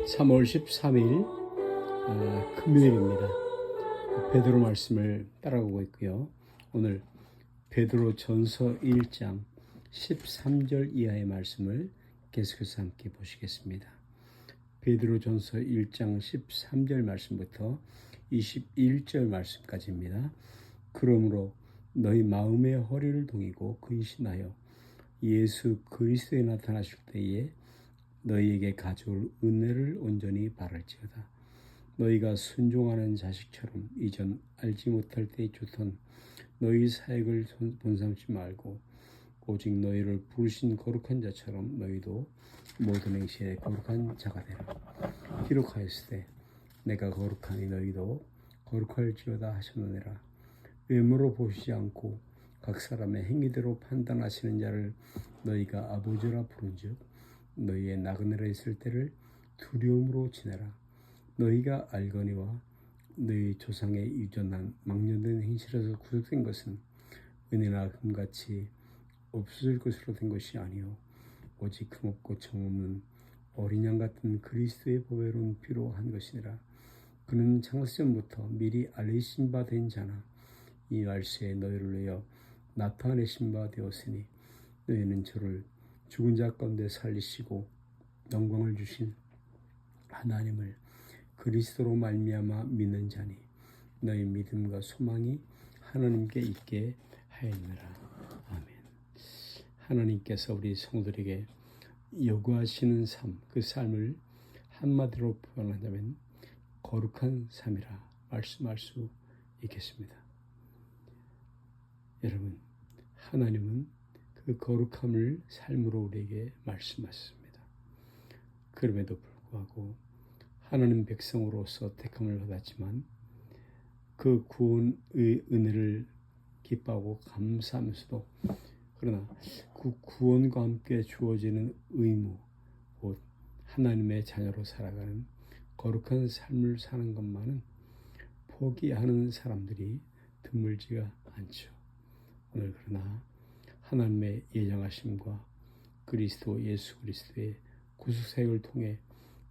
3월 13일 금요일입니다. 베드로 말씀을 따라가고 있고요. 오늘 베드로 전서 1장 13절 이하의 말씀을 계속해서 함께 보시겠습니다. 베드로 전서 1장 13절 말씀부터 21절 말씀까지입니다. 그러므로 너희 마음의 허리를 동이고 근신하여 예수 그리스도에 나타나실 때에 너희에게 가져올 은혜를 온전히 바랄지어다. 너희가 순종하는 자식처럼 이전 알지 못할 때 주던 너희 사역을 본삼지 말고 오직 너희를 부르신 거룩한 자처럼 너희도 모든 행실에 거룩한 자가 되라. 기록하였으되 내가 거룩하니 너희도 거룩할지어다 하셨느니라. 외모로 보시지 않고 각 사람의 행위대로 판단하시는 자를 너희가 아버지라 부른즉 너희의 나그네라 있을 때를 두려움으로 지내라. 너희가 알거니와 너희 조상의 유전한 망령된 행실에서 구속된 것은 은혜나 금같이 없어질 것으로 된 것이 아니요 오직 금없고 정없는 어린 양 같은 그리스도의 보배로운 피로 한 것이니라. 그는 창세전부터 미리 알리신 바 된 자나 이 말세에 너희를 위하여 나타내신 바 되었으니 너희는 저를 죽은 자 가운데 살리시고 영광을 주신 하나님을 그리스도로 말미암아 믿는 자니 너희 믿음과 소망이 하나님께 있게 하였느라. 아멘. 하나님께서 우리 성도들에게 요구하시는 삶, 그 삶을 한마디로 표현하자면 거룩한 삶이라 말씀할 수 있겠습니다. 여러분, 하나님은 그 거룩함을 삶으로 우리에게 말씀하셨습니다. 그럼에도 불구하고 하나님 백성으로서 택함을 받았지만 그 구원의 은혜를 기뻐하고 감사하면서도 그러나 그 구원과 함께 주어지는 의무, 곧 하나님의 자녀로 살아가는 거룩한 삶을 사는 것만은 포기하는 사람들이 드물지가 않죠. 오늘 그러나 하나님의 예정하심과 그리스도 예수 그리스도의 구속사역을 통해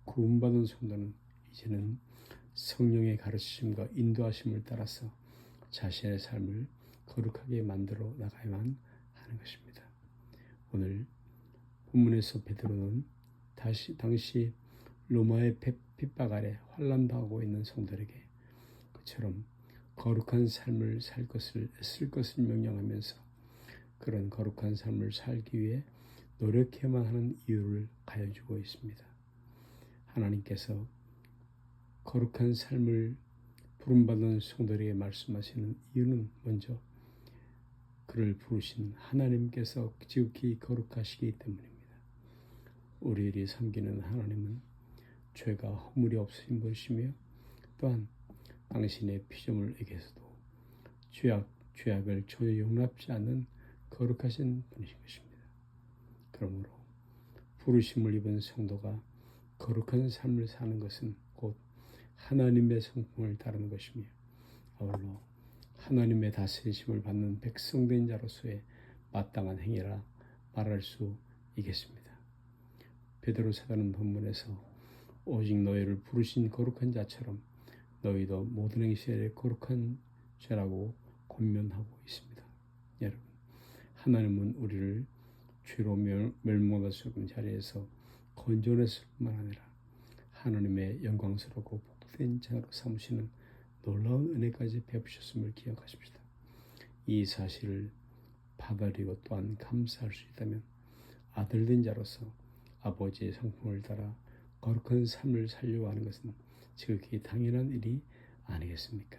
구원받은 성도는 이제는 성령의 가르치심과 인도하심을 따라서 자신의 삶을 거룩하게 만들어 나가야만 하는 것입니다. 오늘 본문에서 베드로는 당시 로마의 핍박 아래 환난당하고 있는 성도에게 그처럼 거룩한 삶을 살 것을 애쓸 것을 명령하면서 그런 거룩한 삶을 살기 위해 노력해야만 하는 이유를 가르쳐주고 있습니다. 하나님께서 거룩한 삶을 부름받은 성도에게 말씀하시는 이유는 먼저 그를 부르신 하나님께서 지극히 거룩하시기 때문입니다. 우리들이 섬기는 하나님은 죄가 허물이 없으신 분이시며 또한 당신의 피조물에게서도 죄악을 전혀 용납지 않는 거룩하신 분이신 것입니다. 그러므로 부르심을 입은 성도가 거룩한 삶을 사는 것은 곧 하나님의 성품을 따르는 것이며 아울러 하나님의 다스리심을 받는 백성된 자로서의 마땅한 행위라 말할 수 있겠습니다. 베드로 사도는 본문에서 오직 너희를 부르신 거룩한 자처럼 너희도 모든 행실에 거룩한 죄라고 권면하고 있습니다. 여러분, 하나님은 우리를 죄로 멸망하셨던 자리에서 건져냈을 뿐만 아니라 하나님의 영광스럽고 복된 자로 삼으시는 놀라운 은혜까지 베푸셨음을 기억하십시다. 이 사실을 받아들이고 또한 감사할 수 있다면 아들된 자로서 아버지의 성품을 따라 거룩한 삶을 살려고 하는 것은 지극히 당연한 일이 아니겠습니까?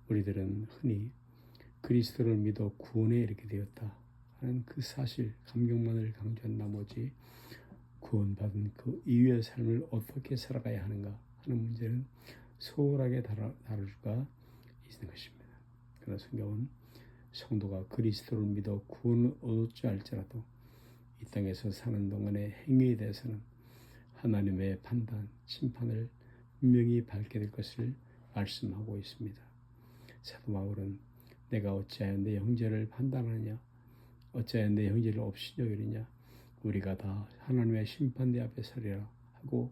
우리들은 흔히 그리스도를 믿어 구원에 이르게 되었다 하는 그 사실, 감격만을 강조한 나머지 구원받은 그 이후의 삶을 어떻게 살아가야 하는가 하는 문제는 소홀하게 다룰 수가 있는 것입니다. 그러나 성경은 성도가 그리스도를 믿어 구원을 얻었지 할지라도 이 땅에서 사는 동안의 행위에 대해서는 하나님의 판단, 심판을 분명히 받게 될 것을 말씀하고 있습니다. 사도 바울은 내가 어찌하여 내 형제를 판단하냐, 어찌하여 내 형제를 없이 여기느냐, 우리가 다 하나님의 심판대 앞에 서리라 하고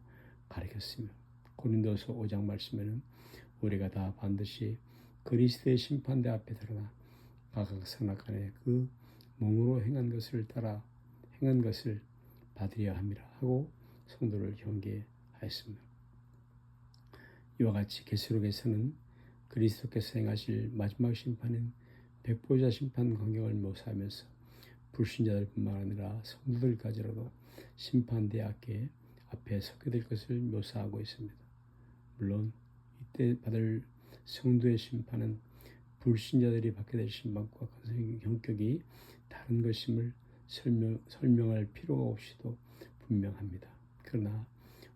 가리켰으며 고린도서 5장 말씀에는 우리가 다 반드시 그리스도의 심판대 앞에 드러나 각각 선악간에 그 몸으로 행한 것을 따라 행한 것을 받으려 함이라 하고 성도를 경계하였습니다. 이와 같이 계시록에서는 그리스도께서 행하실 마지막 심판인 백보자 심판 광경을 묘사하면서 불신자들뿐만 아니라 성도들까지라도 심판대 앞에 서게 될 것을 묘사하고 있습니다. 물론 이때 받을 성도의 심판은 불신자들이 받게 될 심판과 그 형격이 다른 것임을 설명할 필요가 없이도 분명합니다. 그러나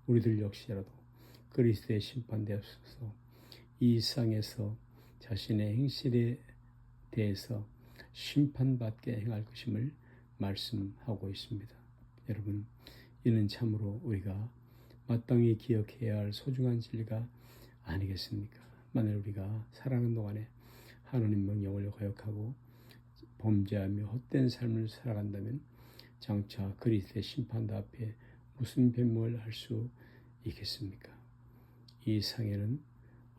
우리들 역시라도 그리스도의 심판대 앞서서 이 세상에서 자신의 행실에 대해서 심판받게 행할 것임을 말씀하고 있습니다. 여러분, 이는 참으로 우리가 마땅히 기억해야 할 소중한 진리가 아니겠습니까? 만일 우리가 살아가는 동안에 하나님 명령을 거역하고 범죄하며 헛된 삶을 살아간다면 장차 그리스도의 심판대 앞에 무슨 변명을 할 수 있겠습니까? 이 상에는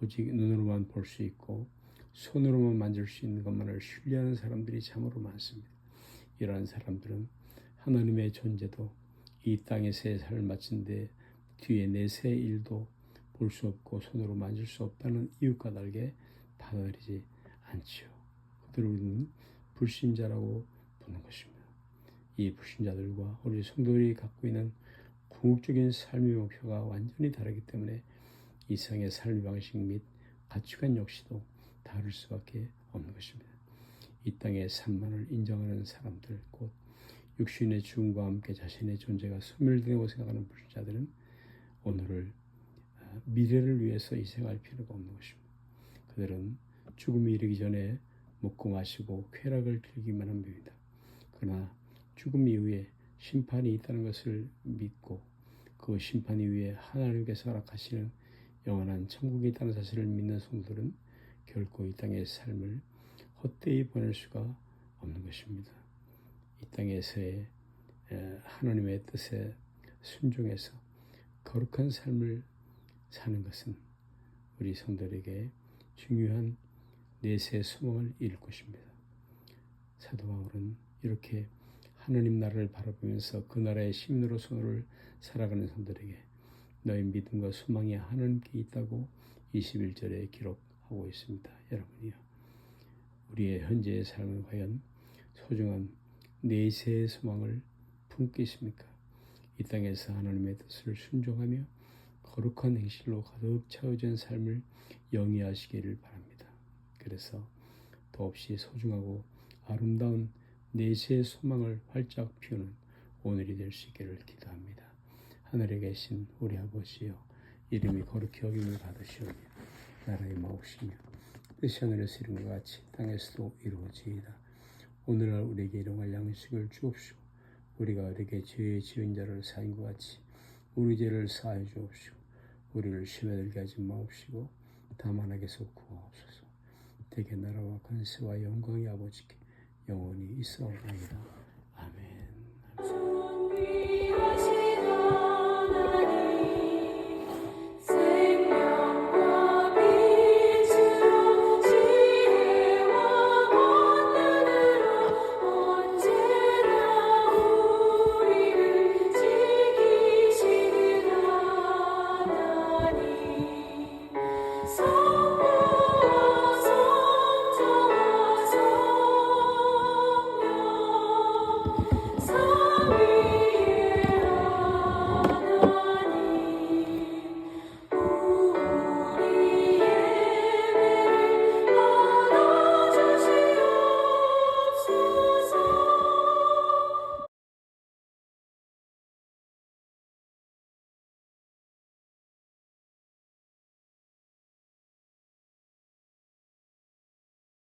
오직 눈으로만 볼 수 있고 손으로만 만질 수 있는 것만을 신뢰하는 사람들이 참으로 많습니다. 이러한 사람들은 하나님의 존재도 이 땅에서의 삶을 마친 데 뒤에 내세의 일도 볼 수 없고 손으로 만질 수 없다는 이유가 다르게 받아들이지 않지요. 그들을 우리는 불신자라고 부르는 것입니다. 이 불신자들과 우리 성도들이 갖고 있는 궁극적인 삶의 목표가 완전히 다르기 때문에 이 세상의 삶의 방식 및 가치관 역시도 다를 수밖에 없는 것입니다. 이 땅의 산만을 인정하는 사람들, 곧 육신의 죽음과 함께 자신의 존재가 소멸되고 생각하는 불신자들은 오늘을 미래를 위해서 희생할 필요가 없는 것입니다. 그들은 죽음이 이르기 전에 먹고 마시고 쾌락을 즐기기만 합니다. 그러나 죽음 이후에 심판이 있다는 것을 믿고 그 심판 이후에 하나님께서 허락하시는 영원한 천국이 있다는 사실을 믿는 성도들은 결코 이 땅의 삶을 헛되이 보낼 수가 없는 것입니다. 이 땅에서의 하나님의 뜻에 순종해서 거룩한 삶을 사는 것은 우리 성도들에게 중요한 내세의 소망을 이룰 것입니다. 사도 바울은 이렇게 하나님 나라를 바라보면서 그 나라의 시민으로 손을 살아가는 성도들에게 너희 믿음과 소망이 하나님께 있다고 21절에 기록하고 있습니다. 여러분이요, 우리의 현재의 삶은 과연 소중한 내세의 소망을 품고 있습니까? 이 땅에서 하나님의 뜻을 순종하며 거룩한 행실로 가득 차오진 삶을 영위하시기를 바랍니다. 그래서 더없이 소중하고 아름다운 내세의 소망을 활짝 피우는 오늘이 될 수 있기를 기도합니다. 하늘에 계신 우리 아버지여, 이름이 거룩히 여김을 받으시오며 나라의 마옵시며 뜻이 하늘에서 이룬 것 같이 땅에서도 이루어지이다. 오늘날 우리에게 일용할 양식을 주옵시고 우리가 우리에게 죄 지은 자를 사인 것 같이 우리 죄를 사하여 주옵시고 우리를 시험에 들게 하지 마옵시고 다만 악에서 구하옵소서. 대개 나라와 권세와 영광이 아버지께 영원히 있어옵나이다.